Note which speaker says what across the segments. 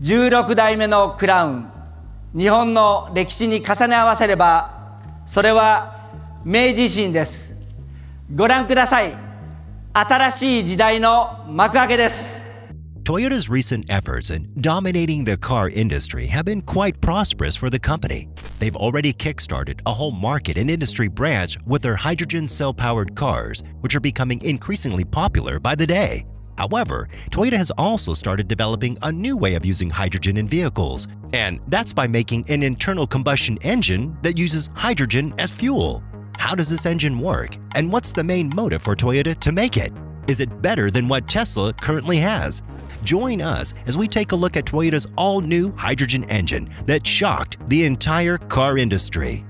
Speaker 1: 16代目のクラウン、日本の歴史に重ね合わせれば、それは明治維新です。ご覧ください。新しい時代の幕開けです。
Speaker 2: Toyota's recent efforts in dominating the car industry have been quite prosperous for the company. They've already kickstarted a whole market and industry branch with their hydrogen cell-powered cars, which are becoming increasingly popular by the day. However, Toyota has also started developing a new way of using hydrogen in vehicles, and that's by making an internal combustion engine that uses hydrogen as fuel. How does this engine work, and what's the main motive for Toyota to make it? Is it better than what Tesla currently has? Join us as we take a look at Toyota's all-new hydrogen engine that shocked the entire car industry.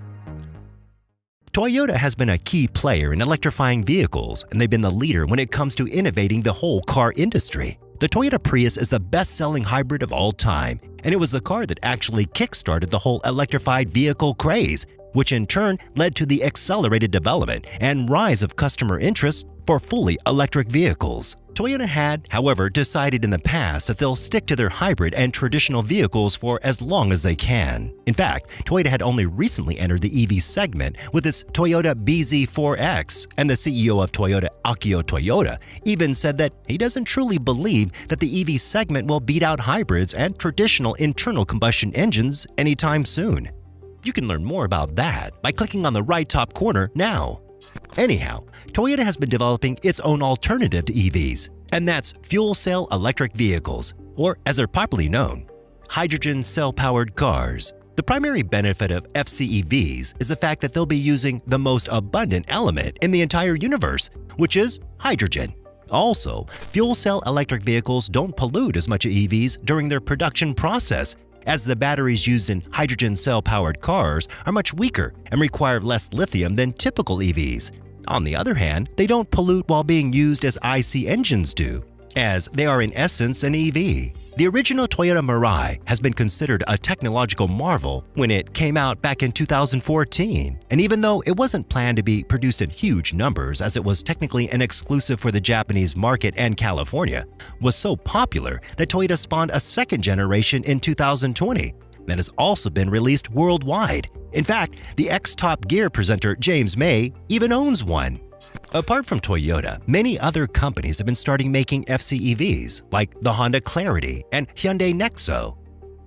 Speaker 2: Toyota has been a key player in electrifying vehicles, and they've been the leader when it comes to innovating the whole car industry. The Toyota Prius is the best-selling hybrid of all time, and it was the car that actually kick-started the whole electrified vehicle craze, which in turn led to the accelerated development and rise of customer interest for fully electric vehicles. Toyota had, however, decided in the past that they'll stick to their hybrid and traditional vehicles for as long as they can. In fact, Toyota had only recently entered the EV segment with its Toyota BZ4X, and the CEO of Toyota, Akio Toyoda, even said that he doesn't truly believe that the EV segment will beat out hybrids and traditional internal combustion engines anytime soon. You can learn more about that by clicking on the right top corner now. Anyhow, Toyota has been developing its own alternative to EVs, and that's fuel cell electric vehicles, or as they're popularly known, hydrogen cell-powered cars. The primary benefit of FCEVs is the fact that they'll be using the most abundant element in the entire universe, which is hydrogen. Also, fuel cell electric vehicles don't pollute as much as EVs during their production process, as the batteries used in hydrogen cell-powered cars are much weaker and require less lithium than typical EVs. On the other hand, they don't pollute while being used as IC engines do, as they are in essence an EV. The original Toyota Mirai has been considered a technological marvel when it came out back in 2014, and even though it wasn't planned to be produced in huge numbers as it was technically an exclusive for the Japanese market and California, was so popular that Toyota spawned a second generation in 2020 that has also been released worldwide. In fact, the ex-Top Gear presenter James May even owns one. Apart from Toyota, many other companies have been starting making FCEVs, like the Honda Clarity and Hyundai Nexo.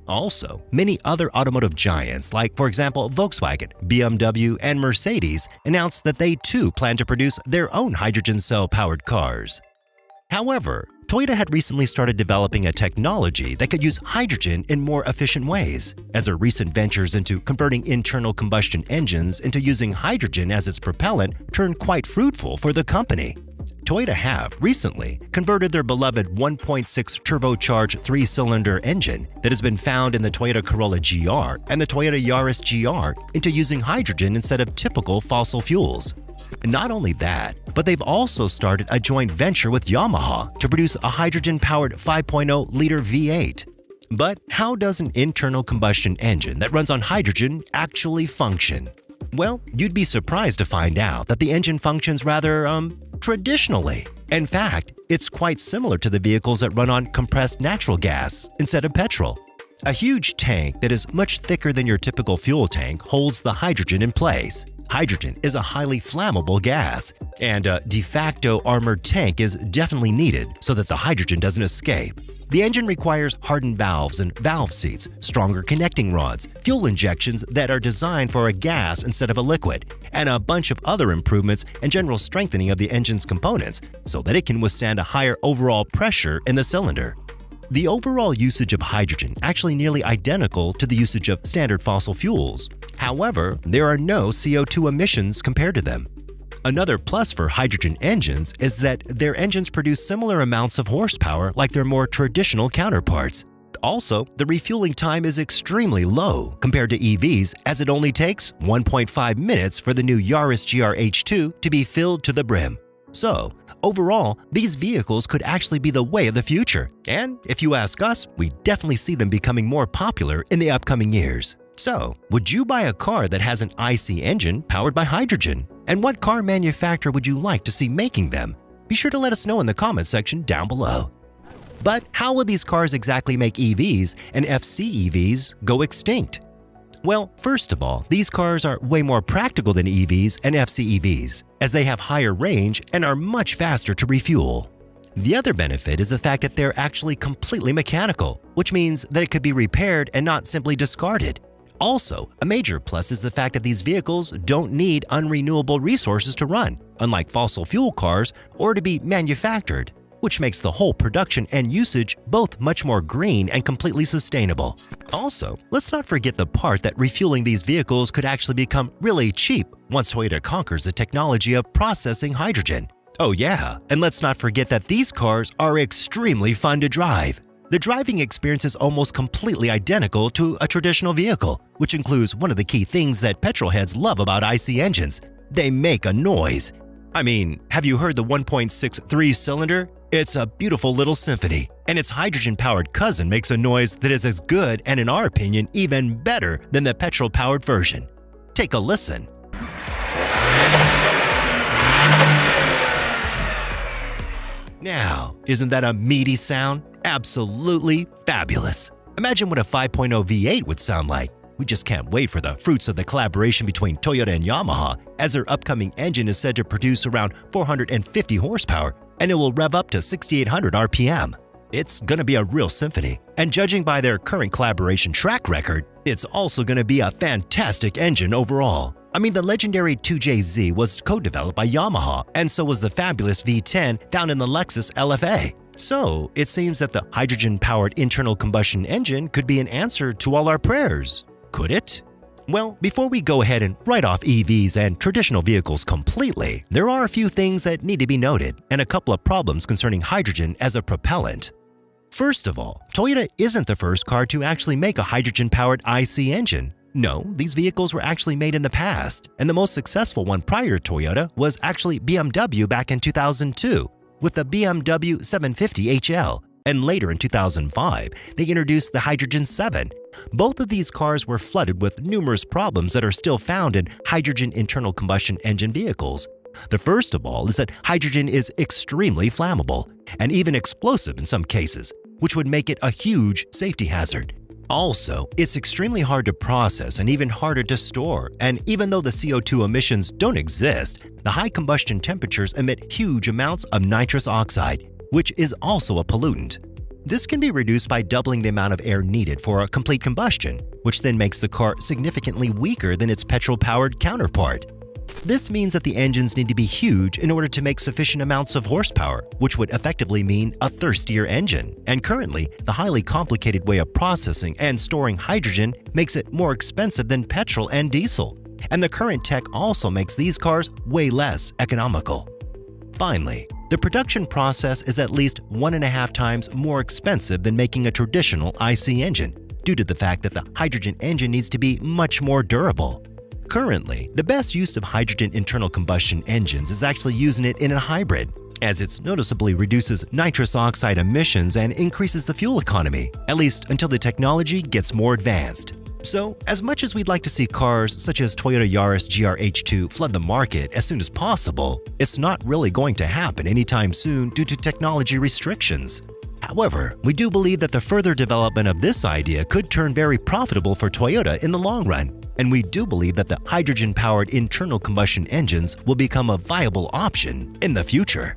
Speaker 2: Also, many other automotive giants, like for example Volkswagen, BMW, and Mercedes, announced that they too plan to produce their own hydrogen cell-powered cars. However, Toyota had recently started developing a technology that could use hydrogen in more efficient ways, as their recent ventures into converting internal combustion engines into using hydrogen as its propellant turned quite fruitful for the company. Toyota have recently converted their beloved 1.6 turbocharged three-cylinder engine that has been found in the Toyota Corolla GR and the Toyota Yaris GR into using hydrogen instead of typical fossil fuels. Not only that, but they've also started a joint venture with Yamaha to produce a hydrogen-powered 5.0-liter V8. But how does an internal combustion engine that runs on hydrogen actually function? Well, you'd be surprised to find out that the engine functions rather, traditionally. In fact, it's quite similar to the vehicles that run on compressed natural gas instead of petrol. A huge tank that is much thicker than your typical fuel tank holds the hydrogen in place. Hydrogen is a highly flammable gas, and a de facto armored tank is definitely needed so that the hydrogen doesn't escape. The engine requires hardened valves and valve seats, stronger connecting rods, fuel injections that are designed for a gas instead of a liquid, and a bunch of other improvements and general strengthening of the engine's components so that it can withstand a higher overall pressure in the cylinder. The overall usage of hydrogen actually nearly identical to the usage of standard fossil fuels. However, there are no CO2 emissions compared to them. Another plus for hydrogen engines is that their engines produce similar amounts of horsepower like their more traditional counterparts. Also, the refueling time is extremely low compared to EVs, as it only takes 1.5 minutes for the new Yaris GR H2 to be filled to the brim. So, overall, these vehicles could actually be the way of the future, and if you ask us, we definitely see them becoming more popular in the upcoming years. So, would you buy a car that has an IC engine powered by hydrogen? And what car manufacturer would you like to see making them? Be sure to let us know in the comments section down below. But how will these cars exactly make EVs and FCEVs go extinct? Well, first of all, these cars are way more practical than EVs and FCEVs, as they have higher range and are much faster to refuel. The other benefit is the fact that they're actually completely mechanical, which means that it could be repaired and not simply discarded. Also, a major plus is the fact that these vehicles don't need unrenewable resources to run, unlike fossil fuel cars, or to be manufactured, which makes the whole production and usage both much more green and completely sustainable. Also, let's not forget the part that refueling these vehicles could actually become really cheap once Toyota conquers the technology of processing hydrogen. Oh yeah, and let's not forget that these cars are extremely fun to drive. The driving experience is almost completely identical to a traditional vehicle, which includes one of the key things that petrol heads love about IC engines. They make a noise. I mean, have you heard the 1.63 cylinder? It's a beautiful little symphony, and its hydrogen-powered cousin makes a noise that is as good and, in our opinion, even better than the petrol-powered version. Take a listen. Now, isn't that a meaty sound? Absolutely fabulous. Imagine what a 5.0 V8 would sound like. We just can't wait for the fruits of the collaboration between Toyota and Yamaha, as their upcoming engine is said to produce around 450 horsepower, and it will rev up to 6,800 RPM. It's gonna be a real symphony, and judging by their current collaboration track record, it's also gonna be a fantastic engine overall. I mean, the legendary 2JZ was co-developed by Yamaha, and so was the fabulous V10 found in the Lexus LFA. So, it seems that the hydrogen-powered internal combustion engine could be an answer to all our prayers. Could it? Well, before we go ahead and write off EVs and traditional vehicles completely, there are a few things that need to be noted and a couple of problems concerning hydrogen as a propellant. First of all, Toyota isn't the first car to actually make a hydrogen-powered IC engine. No, these vehicles were actually made in the past, and the most successful one prior to Toyota was actually BMW back in 2002 with the BMW 750 HL, and later in 2005, they introduced the Hydrogen 7. Both of these cars were flooded with numerous problems that are still found in hydrogen internal combustion engine vehicles. The first of all is that hydrogen is extremely flammable, and even explosive in some cases, which would make it a huge safety hazard. Also, it's extremely hard to process and even harder to store, and even though the CO2 emissions don't exist, the high combustion temperatures emit huge amounts of nitrous oxide, which is also a pollutant. This can be reduced by doubling the amount of air needed for a complete combustion, which then makes the car significantly weaker than its petrol-powered counterpart. This means that the engines need to be huge in order to make sufficient amounts of horsepower, which would effectively mean a thirstier engine. And currently, the highly complicated way of processing and storing hydrogen makes it more expensive than petrol and diesel. And the current tech also makes these cars way less economical. Finally, the production process is at least 1.5 times more expensive than making a traditional IC engine, due to the fact that the hydrogen engine needs to be much more durable. Currently, the best use of hydrogen internal combustion engines is actually using it in a hybrid, as it noticeably reduces nitrous oxide emissions and increases the fuel economy, at least until the technology gets more advanced. So, as much as we'd like to see cars such as Toyota Yaris GR-H2 flood the market as soon as possible, it's not really going to happen anytime soon due to technology restrictions. However, we do believe that the further development of this idea could turn very profitable for Toyota in the long run, and we do believe that the hydrogen-powered internal combustion engines will become a viable option in the future.